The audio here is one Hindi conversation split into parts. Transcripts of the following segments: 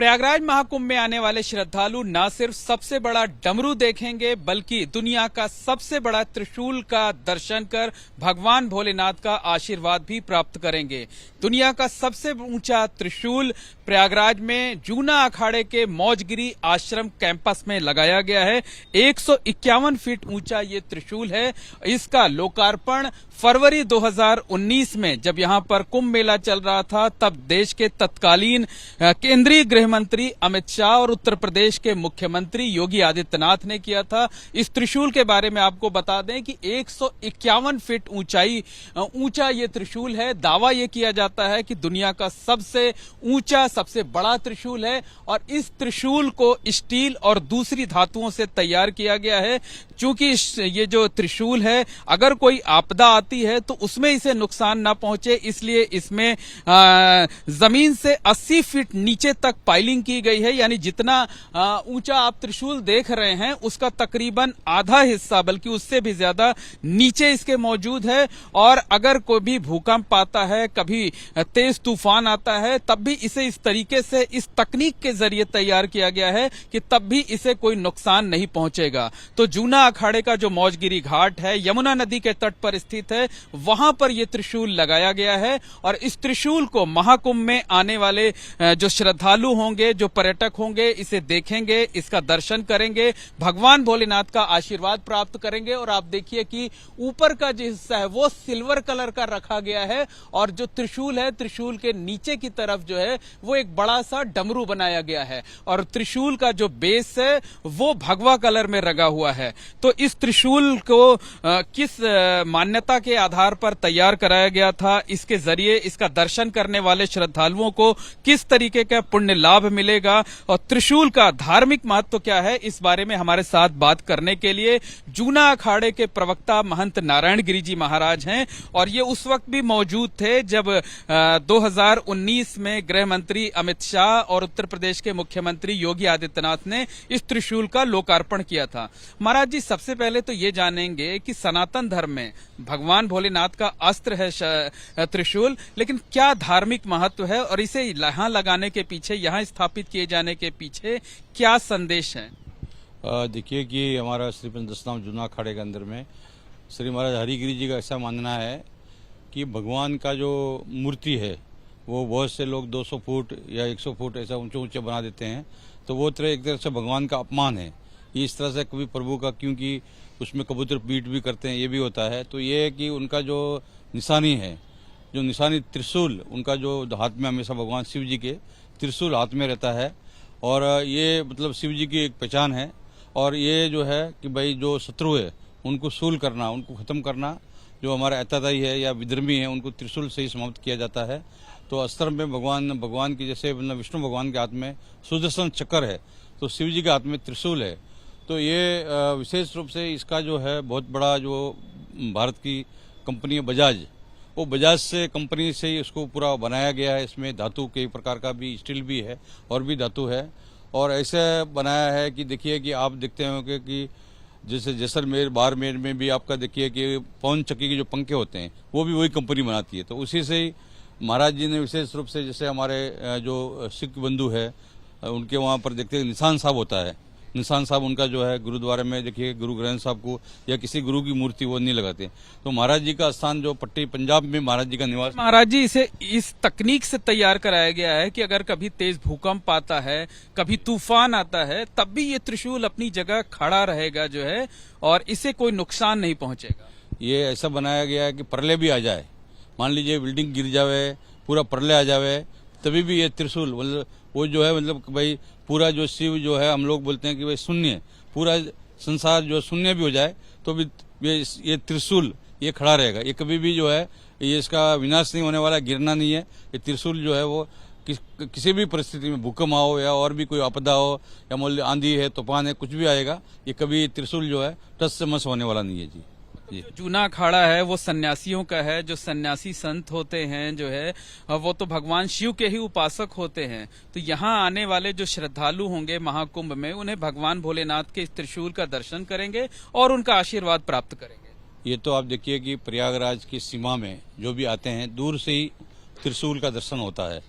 प्रयागराज महाकुंभ में आने वाले श्रद्धालु न सिर्फ सबसे बड़ा डमरू देखेंगे बल्कि दुनिया का सबसे बड़ा त्रिशूल का दर्शन कर भगवान भोलेनाथ का आशीर्वाद भी प्राप्त करेंगे। दुनिया का सबसे ऊंचा त्रिशूल प्रयागराज में जूना अखाड़े के मौजगिरी आश्रम कैंपस में लगाया गया है। 151 फीट ऊंचा ये त्रिशूल है। इसका लोकार्पण फरवरी 2019 में जब यहां पर कुंभ मेला चल रहा था तब देश के तत्कालीन केंद्रीय गृह मंत्री अमित शाह और उत्तर प्रदेश के मुख्यमंत्री योगी आदित्यनाथ ने किया था। इस त्रिशूल के बारे में आपको बता दें कि 151 फीट ऊंचा ये त्रिशूल है। दावा ये किया जाता है कि दुनिया का सबसे ऊंचा सबसे बड़ा त्रिशूल है और इस त्रिशूल को स्टील और दूसरी धातुओं से तैयार किया गया है। चूंकि ये जो त्रिशूल है अगर कोई आपदा आती है तो उसमें इसे नुकसान ना पहुंचे, इसलिए इसमें जमीन से 80 फीट नीचे तक पाइलिंग की गई है। यानी जितना ऊंचा आप त्रिशूल देख रहे हैं उसका तकरीबन आधा हिस्सा बल्कि उससे भी ज्यादा नीचे इसके मौजूद है। और अगर कोई भी भूकंप आता है, कभी तेज तूफान आता है, तब भी इसे इस तरीके से इस तकनीक के जरिए तैयार किया गया है कि तब भी इसे कोई नुकसान नहीं पहुंचेगा। तो जूना अखाड़े का जो मौजगिरी घाट है यमुना नदी के तट पर स्थित है, वहां पर यह त्रिशूल लगाया गया है। और इस त्रिशूल को महाकुंभ में आने वाले जो श्रद्धालु होंगे, जो पर्यटक होंगे, इसे देखेंगे, इसका दर्शन करेंगे, भगवान भोलेनाथ का आशीर्वाद प्राप्त करेंगे। और आप देखिए कि ऊपर का जो हिस्सा है वो सिल्वर कलर का रखा गया है और जो त्रिशूल है, त्रिशूल के नीचे की तरफ जो है वो एक बड़ा सा डमरू बनाया गया है और त्रिशूल का जो बेस है वो भगवा कलर में रंगा हुआ है। तो इस त्रिशूल को किस मान्यता के आधार पर तैयार कराया गया था, इसके जरिए इसका दर्शन करने वाले श्रद्धालुओं को किस तरीके का पुण्य लाभ मिलेगा और त्रिशूल का धार्मिक महत्व क्या है, इस बारे में हमारे साथ बात करने के लिए जूना अखाड़े के प्रवक्ता महंत नारायण गिरी जी महाराज हैं। और ये उस वक्त भी मौजूद थे जब 2019 में गृह मंत्री अमित शाह और उत्तर प्रदेश के मुख्यमंत्री योगी आदित्यनाथ ने इस त्रिशूल का लोकार्पण किया था। महाराज जी, सबसे पहले तो ये जानेंगे कि सनातन धर्म में भगवान भोलेनाथ का अस्त्र है त्रिशूल, लेकिन क्या धार्मिक महत्व है और इसे यहां लगाने के पीछे, यहां स्थापित किए जाने के पीछे क्या संदेश है? देखिए कि हमारा श्री पंचदशनाम जूना अखाड़े के अंदर में श्री महाराज हरिगिरी जी का ऐसा मानना है कि भगवान का जो मूर्ति है वो बहुत से लोग 200 फुट या 100 फुट ऐसा ऊंचे ऊंचे बना देते हैं, तो वो एक तरह से भगवान का अपमान है। इस तरह से कभी प्रभु का, क्योंकि उसमें कबूतर पीट भी करते हैं, ये भी होता है। तो ये है कि उनका जो निशानी है, जो निशानी त्रिशूल, उनका जो हाथ में हमेशा भगवान शिव जी के त्रिशूल हाथ में रहता है और ये मतलब शिव जी की एक पहचान है। और ये जो है कि भाई जो शत्रु है उनको सूल करना, उनको खत्म करना, जो हमारा अत्यादायी है या विधर्मी है उनको त्रिशूल से ही समाप्त किया जाता है। तो अस्त्र में भगवान की जैसे विष्णु भगवान के हाथ में सुदर्शन चक्र है तो शिव जी के हाथ में त्रिशूल है। तो ये विशेष रूप से इसका जो है बहुत बड़ा जो भारत की कंपनी है बजाज, वो बजाज से कंपनी से ही इसको पूरा बनाया गया है। इसमें धातु कई प्रकार का भी, स्टील भी है और भी धातु है। और ऐसे बनाया है कि देखिए कि आप देखते होंगे कि जैसे जैसलमेर, बाड़मेर में भी आपका देखिए कि पवन चक्की के जो पंखे होते हैं वो भी वही कंपनी बनाती है। तो उसी से ही महाराज जी ने विशेष रूप से, जैसे हमारे जो सिख बंधु है उनके वहाँ पर देखते हैं निशान साहब होता है। निशान साहब उनका जो है गुरुद्वारे में देखिए गुरु ग्रंथ साहब को या किसी गुरु की मूर्ति वो नहीं लगाते। तो महाराज जी का स्थान जो पट्टी पंजाब में महाराज जी का निवास, महाराज जी इसे इस तकनीक से तैयार कराया गया है कि अगर कभी तेज भूकंप आता है, कभी तूफान आता है, तब भी ये त्रिशूल अपनी जगह खड़ा रहेगा जो है और इसे कोई नुकसान नहीं पहुंचेगा। ये ऐसा बनाया गया है कि प्रलय भी आ जाए, मान लीजिए बिल्डिंग गिर जावे, पूरा प्रलय आ जावे, तभी भी ये त्रिशूल मतलब वो जो है मतलब भाई पूरा जो शिव जो है, हम लोग बोलते हैं कि भाई शून्य, पूरा संसार जो शून्य भी हो जाए तो भी ये त्रिशूल ये खड़ा रहेगा। ये कभी भी जो है ये इसका विनाश नहीं होने वाला, गिरना नहीं है। ये त्रिशूल जो है वो किसी भी परिस्थिति में, भूकंप हो या और भी कोई आपदा हो या मान लीजिए आंधी है, तूफान है, कुछ भी आएगा, ये कभी त्रिशूल जो है टस से मस होने वाला नहीं है जी। जो जूना अखाड़ा है वो सन्यासियों का है। जो सन्यासी संत होते हैं जो है वो तो भगवान शिव के ही उपासक होते हैं। तो यहाँ आने वाले जो श्रद्धालु होंगे महाकुंभ में, उन्हें भगवान भोलेनाथ के इस त्रिशूल का दर्शन करेंगे और उनका आशीर्वाद प्राप्त करेंगे। ये तो आप देखिए कि प्रयागराज की सीमा में जो भी आते हैं दूर से ही त्रिशूल का दर्शन होता है।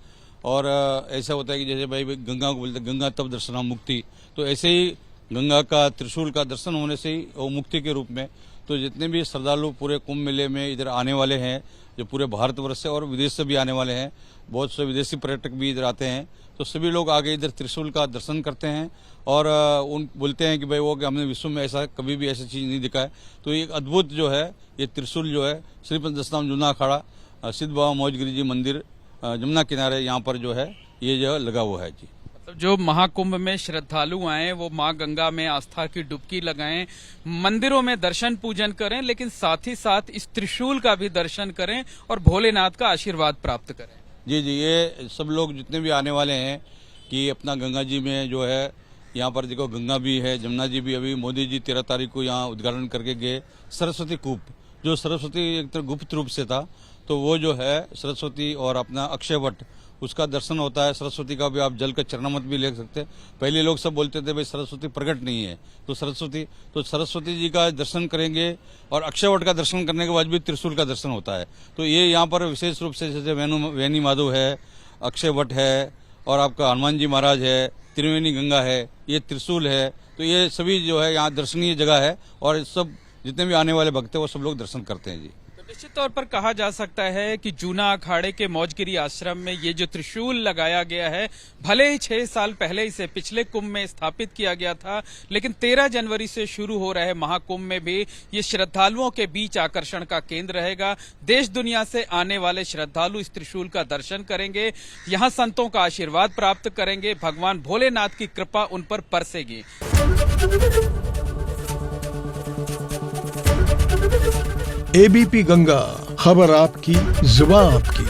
और ऐसा होता है कि जैसे भाई गंगा को बोलते गंगा तब दर्शनम मुक्ति, तो ऐसे ही गंगा का त्रिशूल का दर्शन होने से ही वो मुक्ति के रूप में, तो जितने भी श्रद्धालु पूरे कुंभ मेले में इधर आने वाले हैं, जो पूरे भारतवर्ष से और विदेश से भी आने वाले हैं, बहुत से विदेशी पर्यटक भी इधर आते हैं, तो सभी लोग आगे इधर त्रिशूल का दर्शन करते हैं और उन बोलते हैं कि भाई वो कि हमने विश्व में ऐसा कभी भी ऐसी चीज़ नहीं दिखा है। तो एक अद्भुत जो है ये त्रिशूल जो है श्रीपंत दशनाम जूना अखाड़ा सिद्ध बाबा मौजगिरी जी मंदिर जमुना किनारे यहाँ पर जो है ये जो लगा हुआ है जी। मतलब जो महाकुंभ में श्रद्धालु आए वो माँ गंगा में आस्था की डुबकी लगाएं, मंदिरों में दर्शन पूजन करें, लेकिन साथ ही साथ इस त्रिशूल का भी दर्शन करें और भोलेनाथ का आशीर्वाद प्राप्त करें। जी जी, ये सब लोग जितने भी आने वाले हैं कि अपना गंगा जी में जो है यहाँ पर देखो गंगा भी है, जमुना जी भी, अभी मोदी जी 13 तारीख को यहाँ उद्घाटन करके गए। सरस्वती कूप जो सरस्वती एक तरह गुप्त रूप से था, तो वो जो है सरस्वती और अपना अक्षय वट उसका दर्शन होता है। सरस्वती का भी आप जल का चरणामत भी ले सकते हैं। पहले लोग सब बोलते थे भाई सरस्वती प्रकट नहीं है, तो सरस्वती जी का दर्शन करेंगे और अक्षय वट का दर्शन करने के बाद भी त्रिशूल का दर्शन होता है। तो ये यहाँ पर विशेष रूप से जैसे वेणी माधव है, अक्षय वट है और आपका हनुमान जी महाराज है, त्रिवेणी गंगा है, ये त्रिशूल है, तो ये सभी जो है यहाँ दर्शनीय जगह है और सब जितने भी आने वाले भक्त हैं वो सब लोग दर्शन करते हैं जी। तो निश्चित तौर पर कहा जा सकता है कि जूना अखाड़े के मौजगिरी आश्रम में ये जो त्रिशूल लगाया गया है, भले ही 6 साल पहले इसे पिछले कुंभ में स्थापित किया गया था, लेकिन 13 जनवरी से शुरू हो रहे महाकुंभ में भी ये श्रद्धालुओं के बीच आकर्षण का केंद्र रहेगा। देश दुनिया से आने वाले श्रद्धालु इस त्रिशूल का दर्शन करेंगे, यहाँ संतों का आशीर्वाद प्राप्त करेंगे, भगवान भोलेनाथ की कृपा उन पर बरसेगी। एबीपी गंगा, खबर आपकी, जुबान आपकी।